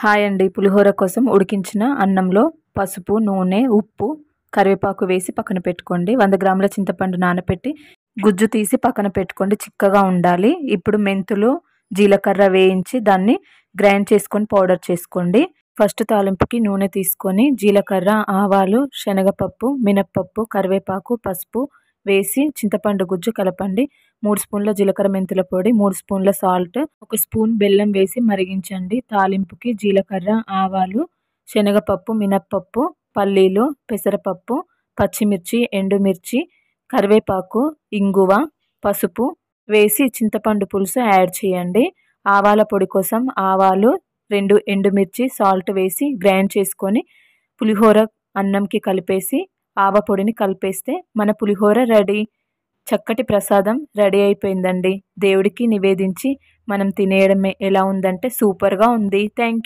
Hi అండి. పులిహోర కోసం ఉడికించిన అన్నంలో పసుపు, నూనె, ఉప్పు, కరివేపాకు వేసి పక్కన పెట్టుకోండి. 100 గ్రాముల చింతపండు నానబెట్టి గుజ్జు తీసి పక్కన పెట్టుకోండి. చిక్కగా ఉండాలి. ఇప్పుడు మెంతులు, జీలకర్ర వేయించి దాన్ని గ్రైండ్ చేసుకొని పౌడర్ చేసుకోండి. ఫస్ట్ తాలింపుకి నూనె తీసుకొని జీలకర్ర, ఆవాలు, శనగపప్పు, మినప్పప్పు, కరివేపాకు, పసుపు వేసి చింతపండు గుజ్జు కలపండి. 3 స్పూన్ల జీలకర్ర మెంతుల పొడి, 3 స్పూన్ల సాల్ట్, 1 స్పూన్ బెల్లం వేసి మరిగించండి. తాలింపుకి జీలకర్ర, ఆవాలు, శనగపప్పు, మినప్పప్పు, పల్లీలు, పెసరపప్పు, పచ్చిమిర్చి, ఎండుమిర్చి, కరివేపాకు, ఇంగువ, పసుపు వేసి చింతపండు పులుసు యాడ్ చేయండి. ఆవాల పొడి కోసం ఆవాలు, 2 ఎండుమిర్చి, సాల్ట్ వేసి గ్రైండ్ చేసుకొని పులిహోర అన్నంకి కలిపేసి ఆవ పొడిని కలిపేస్తే మన పులిహోర రెడీ. చక్కటి ప్రసాదం రెడీ అయిపోయిందండి. దేవుడికి నివేదించి మనం తినేయడమే. ఎలా ఉందంటే సూపర్గా ఉంది. థ్యాంక్